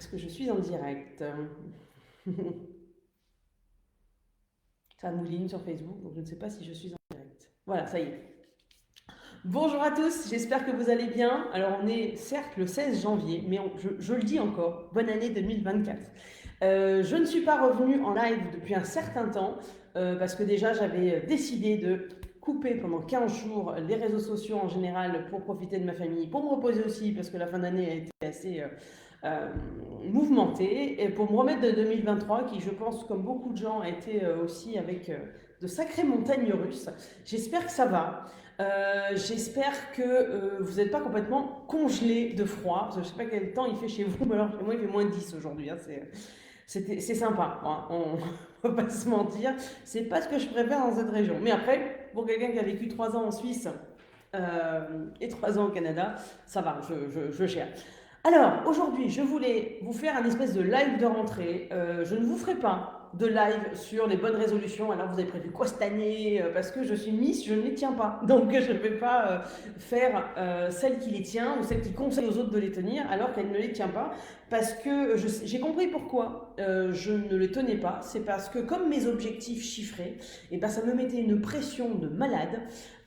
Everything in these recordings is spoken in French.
Est-ce que je suis en direct? Ça mouline sur Facebook, donc je ne sais pas si je suis en direct. Voilà, ça y est. Bonjour à tous, j'espère que vous allez bien. Alors on est certes le 16 janvier, mais je le dis encore, bonne année 2024. Je ne suis pas revenue en live depuis un certain temps, parce que déjà j'avais décidé de couper pendant 15 jours les réseaux sociaux en général pour profiter de ma famille, pour me reposer aussi, parce que la fin d'année a été assez euh, mouvementée, et pour me remettre de 2023, qui je pense, comme beaucoup de gens, a été aussi avec de sacrées montagnes russes. J'espère que ça va. J'espère que vous n'êtes pas complètement congelé de froid. Je ne sais pas quel temps il fait chez vous, mais alors chez moi il fait -10 aujourd'hui. Hein, c'est sympa, hein, on ne va pas se mentir. C'est pas ce que je préfère dans cette région. Mais après, pour quelqu'un qui a vécu 3 ans en Suisse et 3 ans au Canada, ça va, je gère. Alors, aujourd'hui, je voulais vous faire un espèce de live de rentrée. Je ne vous ferai pas de live sur les bonnes résolutions. Alors, vous avez prévu quoi cette année? Parce que je suis Miss, je ne les tiens pas. Donc, je ne vais pas faire celle qui les tient ou celle qui conseille aux autres de les tenir alors qu'elle ne les tient pas. Parce que j'ai compris pourquoi je ne les tenais pas. C'est parce que comme mes objectifs chiffrés, et ben, ça me mettait une pression de malade.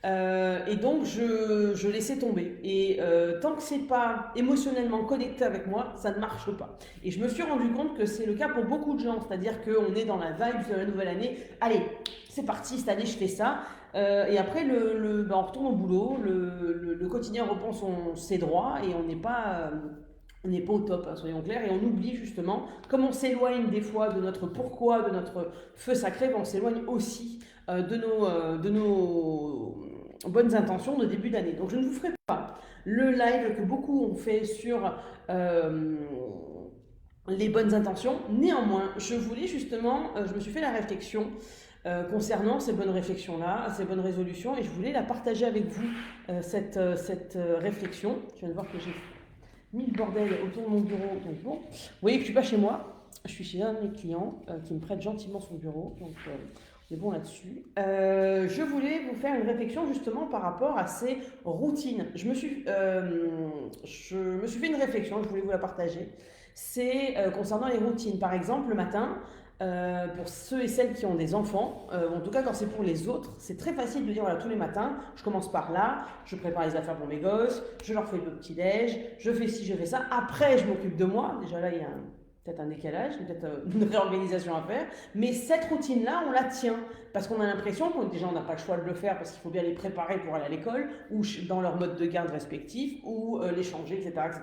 Et donc je laissais tomber. Et tant que c'est pas émotionnellement connecté avec moi, ça ne marche pas. Et je me suis rendu compte que c'est le cas pour beaucoup de gens. C'est-à-dire qu'on est dans la vibe de la nouvelle année. Allez, c'est parti, cette année je fais ça. Et après, on retourne au boulot, le quotidien reprend ses droits et on n'est pas au top, hein, soyons clairs, et on oublie justement, comme on s'éloigne des fois de notre pourquoi, de notre feu sacré, on s'éloigne aussi de nos bonnes intentions de début d'année. Donc je ne vous ferai pas le live que beaucoup ont fait sur euh, les bonnes intentions. Néanmoins, je voulais justement, je me suis fait la réflexion concernant ces bonnes réflexions-là, ces bonnes résolutions, et je voulais la partager avec vous, cette réflexion. Je viens de voir que j'ai mis le bordel autour de mon bureau. Donc bon, vous voyez que je ne suis pas chez moi, je suis chez un de mes clients qui me prête gentiment son bureau. Donc on est bon là-dessus. Je voulais vous faire une réflexion justement par rapport à ces routines. Je me suis fait une réflexion, je voulais vous la partager. C'est concernant les routines. Par exemple, le matin, pour ceux et celles qui ont des enfants, en tout cas quand c'est pour les autres, c'est très facile de dire voilà, tous les matins, je commence par là, je prépare les affaires pour mes gosses, je leur fais le petit-déj, je fais ci, je fais ça, après je m'occupe de moi. Déjà là, il y a peut-être un décalage, peut-être une réorganisation à faire, mais cette routine-là, on la tient, parce qu'on a l'impression qu'on déjà on n'a pas le choix de le faire, parce qu'il faut bien les préparer pour aller à l'école, ou dans leur mode de garde respectif, ou les changer, etc., etc.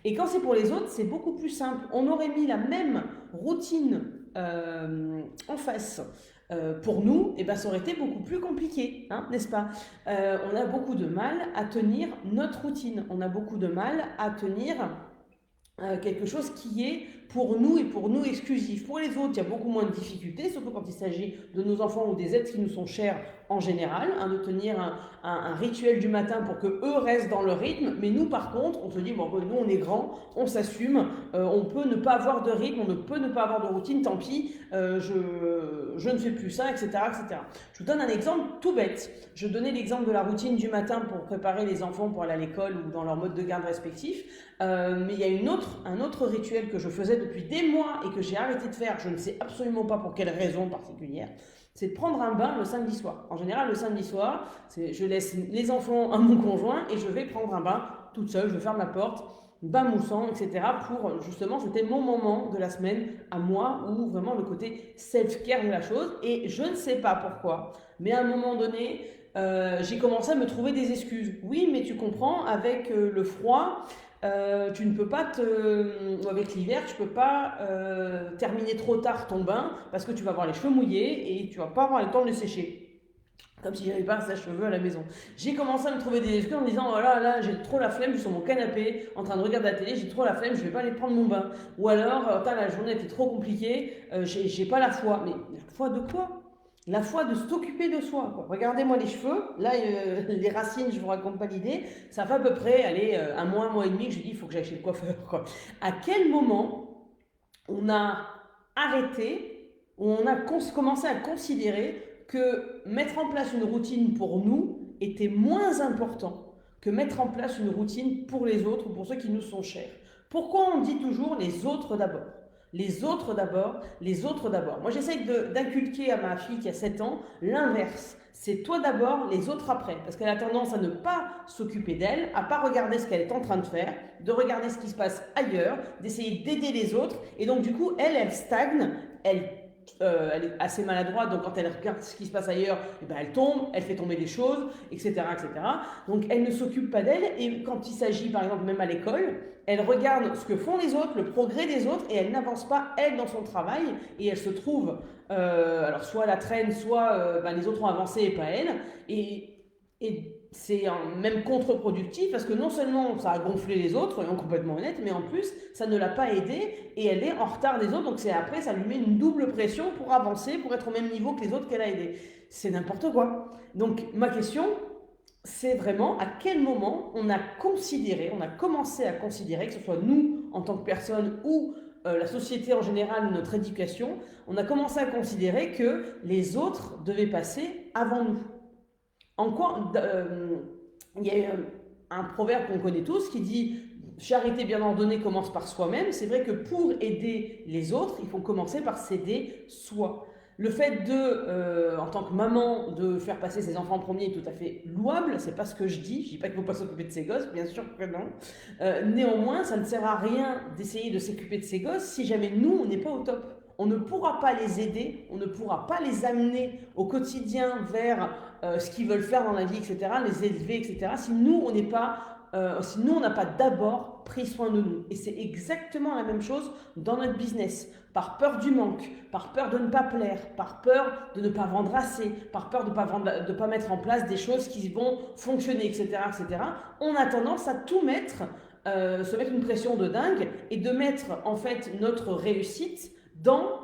Et quand c'est pour les autres, c'est beaucoup plus simple. On aurait mis la même routine en face pour nous, et ben ça aurait été beaucoup plus compliqué, hein, n'est-ce pas? On a beaucoup de mal à tenir notre routine, on a beaucoup de mal à tenir quelque chose qui est pour nous et pour nous exclusif. Pour les autres, il y a beaucoup moins de difficultés, surtout quand il s'agit de nos enfants ou des êtres qui nous sont chers en général, hein, de tenir un rituel du matin pour que eux restent dans leur rythme. Mais nous, par contre, on se dit, bon, nous, on est grands, on s'assume, on peut ne pas avoir de rythme, on ne peut ne pas avoir de routine, tant pis, je ne fais plus ça, etc., etc. Je vous donne un exemple tout bête. Je donnais l'exemple de la routine du matin pour préparer les enfants pour aller à l'école ou dans leur mode de garde respectif. Mais il y a un autre rituel que je faisais depuis des mois et que j'ai arrêté de faire, je ne sais absolument pas pour quelle raison particulière, c'est de prendre un bain le samedi soir. En général, le samedi soir, je laisse les enfants à mon conjoint et je vais prendre un bain toute seule, je ferme la porte, bain moussant, etc. pour justement, c'était mon moment de la semaine à moi, où vraiment le côté self-care de la chose. Et je ne sais pas pourquoi, mais à un moment donné, j'ai commencé à me trouver des excuses. Oui, mais tu comprends, avec le froid, tu ne peux pas ou avec l'hiver, tu peux pas terminer trop tard ton bain parce que tu vas avoir les cheveux mouillés et tu vas pas avoir le temps de les sécher. Comme si j'avais pas un sèche-cheveux à la maison. J'ai commencé à me trouver des excuses en me disant oh là, j'ai trop la flemme, je suis sur mon canapé en train de regarder la télé, j'ai trop la flemme, je vais pas aller prendre mon bain. Ou alors, la journée était trop compliquée, j'ai pas la foi. Mais la foi de quoi? La foi de s'occuper de soi, quoi. Regardez-moi les cheveux, là les racines, je vous raconte pas l'idée, ça fait à peu près allez, un mois et demi que je dis il faut que j'aille chez le coiffeur, quoi. À quel moment on a arrêté, ou on a commencé à considérer que mettre en place une routine pour nous était moins important que mettre en place une routine pour les autres ou pour ceux qui nous sont chers? Pourquoi on dit toujours les autres d'abord? Les autres d'abord, les autres d'abord. Moi, j'essaye d'inculquer à ma fille qui a 7 ans l'inverse. C'est toi d'abord, les autres après. Parce qu'elle a tendance à ne pas s'occuper d'elle, à pas regarder ce qu'elle est en train de faire, de regarder ce qui se passe ailleurs, d'essayer d'aider les autres. Et donc, du coup, elle stagne, elle est assez maladroite, donc quand elle regarde ce qui se passe ailleurs, eh ben elle tombe, elle fait tomber des choses, etc., etc. Donc elle ne s'occupe pas d'elle, et quand il s'agit, par exemple, même à l'école, elle regarde ce que font les autres, le progrès des autres, et elle n'avance pas, elle, dans son travail, et elle se trouve, alors soit à la traîne, soit les autres ont avancé et pas elle, et c'est même contre-productif parce que non seulement ça a gonflé les autres, soyons complètement honnêtes, mais en plus ça ne l'a pas aidée et elle est en retard des autres. Donc c'est après, ça lui met une double pression pour avancer, pour être au même niveau que les autres qu'elle a aidés. C'est n'importe quoi. Donc ma question, c'est vraiment à quel moment on a commencé à considérer, que ce soit nous en tant que personne ou la société en général, notre éducation, on a commencé à considérer que les autres devaient passer avant nous. En quoi il y a un proverbe qu'on connaît tous qui dit charité bien ordonnée commence par soi-même. C'est vrai que pour aider les autres, il faut commencer par s'aider soi. Le fait en tant que maman, de faire passer ses enfants en premier est tout à fait louable. C'est pas ce que je dis. Je dis pas qu'il faut pas s'occuper de ses gosses, bien sûr que non. Néanmoins, ça ne sert à rien d'essayer de s'occuper de ses gosses si jamais nous, on n'est pas au top. On ne pourra pas les aider, on ne pourra pas les amener au quotidien vers ce qu'ils veulent faire dans la vie, etc., les élever, etc., si nous, on n'a pas d'abord pris soin de nous. Et c'est exactement la même chose dans notre business. Par peur du manque, par peur de ne pas plaire, par peur de ne pas vendre assez, par peur de ne pas mettre en place des choses qui vont fonctionner, etc., etc., on a tendance à tout mettre, se mettre une pression de dingue et de mettre en fait notre réussite dans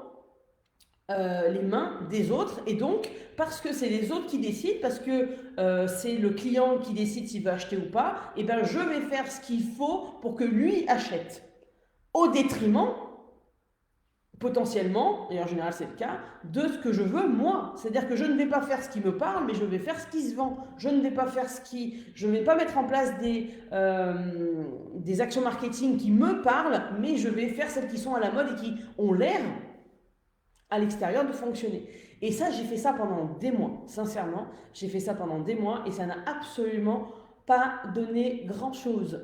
les mains des autres, et donc parce que c'est les autres qui décident, parce que c'est le client qui décide s'il veut acheter ou pas, et ben je vais faire ce qu'il faut pour que lui achète, au détriment potentiellement, et en général c'est le cas, de ce que je veux moi. C'est-à-dire que je ne vais pas faire ce qui me parle, mais je vais faire ce qui se vend. Je ne vais pas faire je ne vais pas mettre en place des actions marketing qui me parlent, mais je vais faire celles qui sont à la mode et qui ont l'air à l'extérieur de fonctionner. Et ça, j'ai fait ça pendant des mois, sincèrement, j'ai fait ça pendant des mois et ça n'a absolument pas donné grand-chose.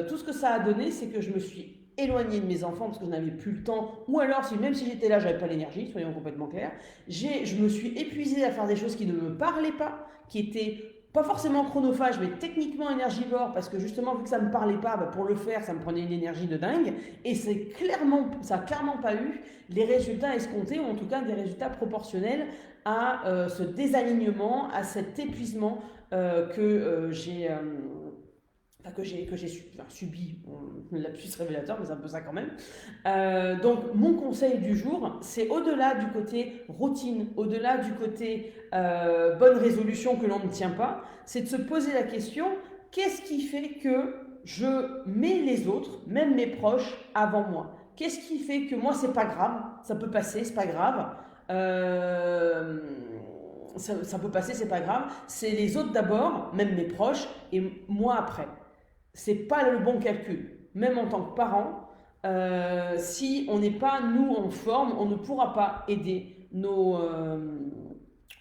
Tout ce que ça a donné, c'est que je me suis éloignée de mes enfants parce que je n'avais plus le temps, ou alors même si j'étais là, j'avais pas l'énergie, soyons complètement clairs. Je me suis épuisée à faire des choses qui ne me parlaient pas, qui étaient pas forcément chronophage, mais techniquement énergivore, parce que justement, vu que ça ne me parlait pas, pour le faire, ça me prenait une énergie de dingue, et ça n'a clairement pas eu les résultats escomptés, ou en tout cas des résultats proportionnels à ce désalignement, à cet épuisement que j'ai subi, lapsus révélateur, mais c'est un peu ça quand même. Donc mon conseil du jour, c'est au-delà du côté routine, au-delà du côté bonne résolution que l'on ne tient pas, c'est de se poser la question, qu'est-ce qui fait que je mets les autres, même mes proches, avant moi? Qu'est-ce qui fait que moi c'est pas grave, ça peut passer, c'est pas grave, ça peut passer, c'est pas grave, c'est les autres d'abord, même mes proches, et moi après. C'est pas le bon calcul. Même en tant que parent, si on n'est pas nous en forme, on ne pourra pas aider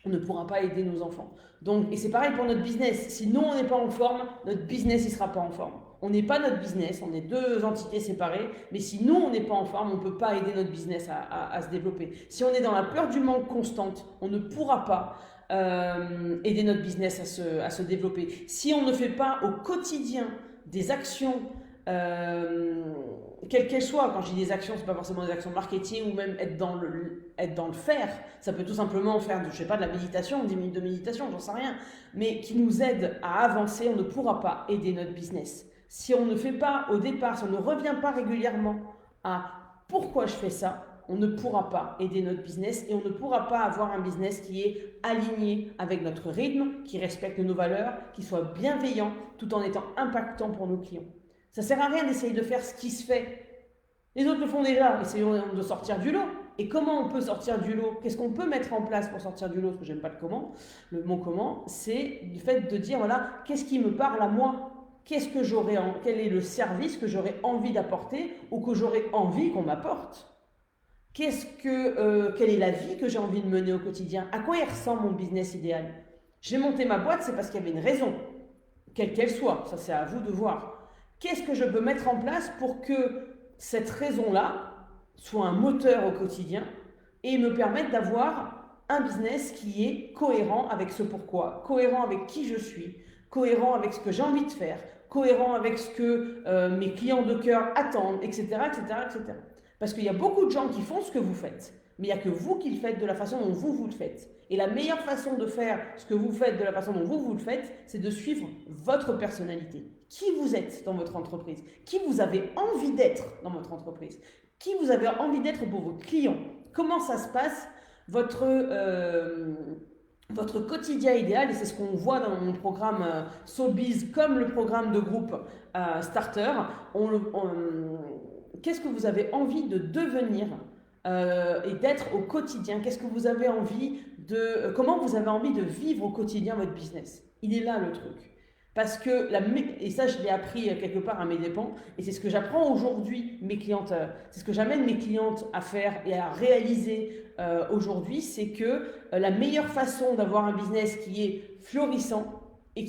on ne pourra pas aider nos enfants. Donc, et c'est pareil pour notre business. Si nous on n'est pas en forme, notre business il sera pas en forme. On n'est pas notre business, on est deux entités séparées, mais si nous on n'est pas en forme, on ne peut pas aider notre business à se développer. Si on est dans la peur du manque constante, on ne pourra pas aider notre business à se développer. Si on ne fait pas au quotidien des actions, quelles qu'elles soient, quand je dis des actions, c'est pas forcément des actions marketing ou même être dans le faire, ça peut tout simplement faire je sais pas, de la méditation, 10 minutes de méditation, j'en sais rien, mais qui nous aide à avancer, on ne pourra pas aider notre business. Si on ne fait pas au départ, si on ne revient pas régulièrement à pourquoi je fais ça, on ne pourra pas aider notre business et on ne pourra pas avoir un business qui est aligné avec notre rythme, qui respecte nos valeurs, qui soit bienveillant tout en étant impactant pour nos clients. Ça ne sert à rien d'essayer de faire ce qui se fait. Les autres le font déjà, essayons de sortir du lot. Et comment on peut sortir du lot? Qu'est-ce qu'on peut mettre en place pour sortir du lot? Parce que j'aime pas le mot comment, c'est du fait de dire, voilà, qu'est-ce qui me parle à moi? quel est le service que j'aurais envie d'apporter ou que j'aurais envie qu'on m'apporte. Quelle est la vie que j'ai envie de mener au quotidien? À quoi il ressemble mon business idéal? J'ai monté ma boîte, c'est parce qu'il y avait une raison, quelle qu'elle soit, ça c'est à vous de voir. Qu'est-ce que je peux mettre en place pour que cette raison-là soit un moteur au quotidien et me permette d'avoir un business qui est cohérent avec ce pourquoi, cohérent avec qui je suis, cohérent avec ce que j'ai envie de faire, cohérent avec ce que mes clients de cœur attendent, etc., etc., etc. Parce qu'il y a beaucoup de gens qui font ce que vous faites, mais il n'y a que vous qui le faites de la façon dont vous le faites. Et la meilleure façon de faire ce que vous faites de la façon dont vous le faites, c'est de suivre votre personnalité. Qui vous êtes dans votre entreprise? Qui vous avez envie d'être dans votre entreprise? Qui vous avez envie d'être pour vos clients? Comment ça se passe votre quotidien idéal? Et c'est ce qu'on voit dans mon programme SoBiz comme le programme de groupe Starter. Qu'est-ce que vous avez envie de devenir et d'être au quotidien? Qu'est-ce que vous avez envie comment vous avez envie de vivre au quotidien votre business? Il est là le truc. Parce que, et ça je l'ai appris quelque part à mes dépens, et c'est ce que j'apprends aujourd'hui mes clientes, c'est ce que j'amène mes clientes à faire et à réaliser aujourd'hui, c'est que la meilleure façon d'avoir un business qui est florissant, et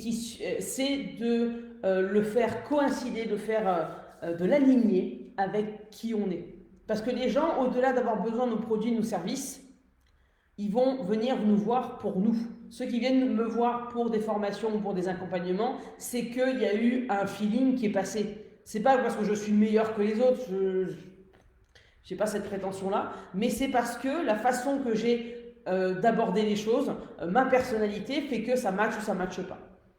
c'est de le faire coïncider, de l'aligner avec qui on est. Parce que les gens, au-delà d'avoir besoin de nos produits, nos services, ils vont venir nous voir pour nous. Ceux qui viennent me voir pour des formations ou pour des accompagnements, c'est qu'il y a eu un feeling qui est passé. C'est pas parce que je suis meilleur que les autres, je n'ai pas cette prétention-là, mais c'est parce que la façon que j'ai d'aborder les choses, ma personnalité fait que ça matche ou ça matche pas.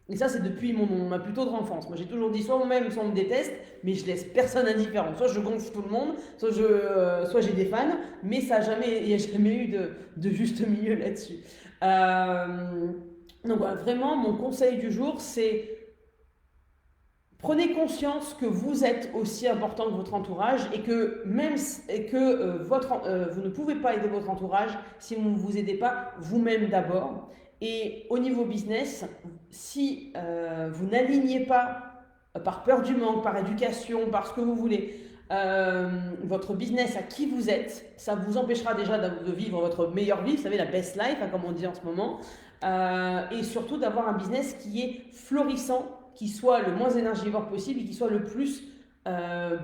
Et ça, c'est depuis ma plus tendre enfance. Moi, j'ai toujours dit, soit on m'aime, soit on me déteste, mais je laisse personne indifférent. Soit je gonfle tout le monde, soit j'ai des fans, mais il n'y a jamais eu de juste milieu là-dessus. Donc voilà, vraiment, mon conseil du jour, c'est prenez conscience que vous êtes aussi important que votre entourage et que vous ne pouvez pas aider votre entourage si vous ne vous aidez pas vous-même d'abord. Et au niveau business, si vous n'alignez pas, par peur du manque, par éducation, par ce que vous voulez, votre business à qui vous êtes, ça vous empêchera déjà de vivre votre meilleure vie, vous savez, la best life, hein, comme on dit en ce moment, et surtout d'avoir un business qui est florissant, qui soit le moins énergivore possible et qui soit le plus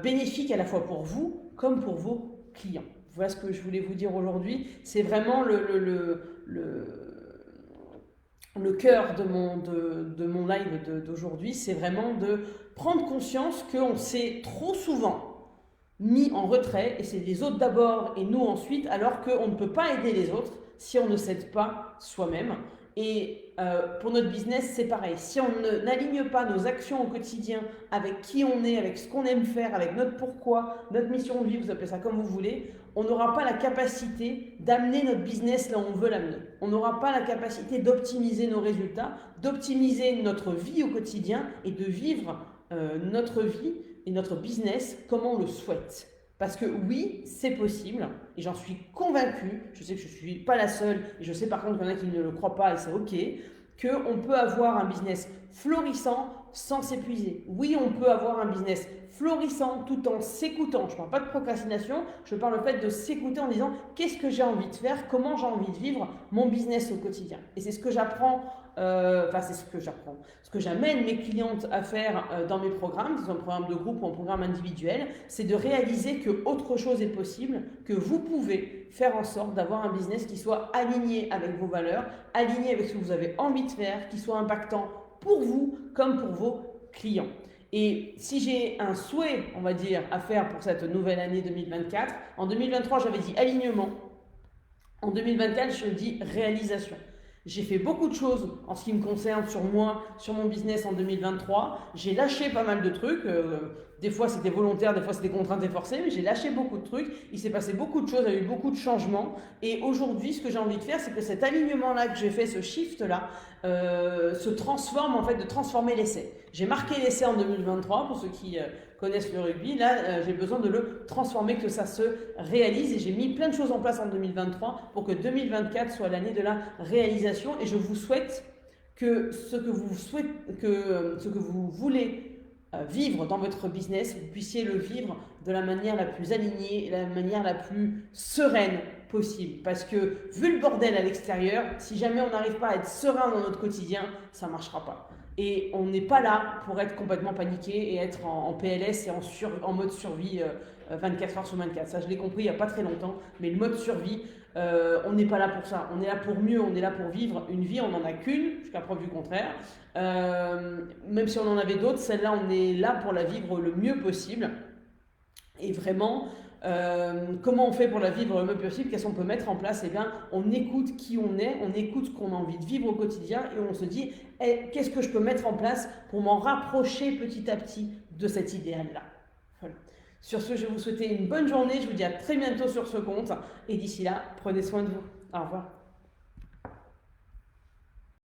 bénéfique à la fois pour vous comme pour vos clients. Voilà ce que je voulais vous dire aujourd'hui. C'est vraiment le cœur de mon live d'aujourd'hui, c'est vraiment de prendre conscience qu'on s'est trop souvent mis en retrait, et c'est les autres d'abord et nous ensuite, alors qu'on ne peut pas aider les autres si on ne s'aide pas soi-même. Et pour notre business, c'est pareil. Si on n'aligne pas nos actions au quotidien avec qui on est, avec ce qu'on aime faire, avec notre pourquoi, notre mission de vie, vous appelez ça comme vous voulez, on n'aura pas la capacité d'amener notre business là où on veut l'amener. On n'aura pas la capacité d'optimiser nos résultats, d'optimiser notre vie au quotidien et de vivre notre vie et notre business comme on le souhaite. Parce que oui, c'est possible, et j'en suis convaincue, je sais que je ne suis pas la seule, et je sais par contre qu'il y en a qui ne le croient pas, et c'est ok, qu'on peut avoir un business florissant sans s'épuiser. Oui, on peut avoir un business florissant tout en s'écoutant. Je ne parle pas de procrastination, je parle du fait de s'écouter en disant qu'est-ce que j'ai envie de faire, comment j'ai envie de vivre mon business au quotidien. Et c'est ce que j'apprends, ce que j'amène mes clientes à faire dans mes programmes, que ce soit un programme de groupe ou un programme individuel, c'est de réaliser que autre chose est possible, que vous pouvez faire en sorte d'avoir un business qui soit aligné avec vos valeurs, aligné avec ce que vous avez envie de faire, qui soit impactant pour vous comme pour vos clients. Et si j'ai un souhait, on va dire, à faire pour cette nouvelle année 2024, en 2023, j'avais dit alignement. En 2024, je dis réalisation. J'ai fait beaucoup de choses en ce qui me concerne sur moi, sur mon business en 2023. J'ai lâché pas mal de trucs. Des fois, c'était volontaire, des fois, c'était contraint et forcé, mais j'ai lâché beaucoup de trucs. Il s'est passé beaucoup de choses, il y a eu beaucoup de changements. Et aujourd'hui, ce que j'ai envie de faire, c'est que cet alignement-là que j'ai fait, ce shift-là, se transforme, en fait, de transformer l'essai. J'ai marqué l'essai en 2023, pour ceux qui connaissent le rugby. Là, j'ai besoin de le transformer, que ça se réalise. Et j'ai mis plein de choses en place en 2023 pour que 2024 soit l'année de la réalisation. Et je vous souhaite que ce que vous voulez vivre dans votre business, vous puissiez le vivre de la manière la plus alignée, la manière la plus sereine possible. Parce que vu le bordel à l'extérieur, si jamais on n'arrive pas à être serein dans notre quotidien, ça ne marchera pas. Et on n'est pas là pour être complètement paniqué et être en PLS et en mode survie 24 heures sur 24. Ça, je l'ai compris il n'y a pas très longtemps, mais le mode survie, on n'est pas là pour ça. On est là pour mieux, on est là pour vivre une vie, on n'en a qu'une, jusqu'à preuve du contraire. Même si on en avait d'autres, celle-là, on est là pour la vivre le mieux possible. Et vraiment, comment on fait pour la vivre le mieux possible? Qu'est-ce qu'on peut mettre en place? Eh bien, on écoute qui on est, on écoute ce qu'on a envie de vivre au quotidien et on se dit, qu'est-ce que je peux mettre en place pour m'en rapprocher petit à petit de cet idéal-là? Voilà. Sur ce, je vais vous souhaiter une bonne journée. Je vous dis à très bientôt sur ce compte. Et d'ici là, prenez soin de vous. Au revoir.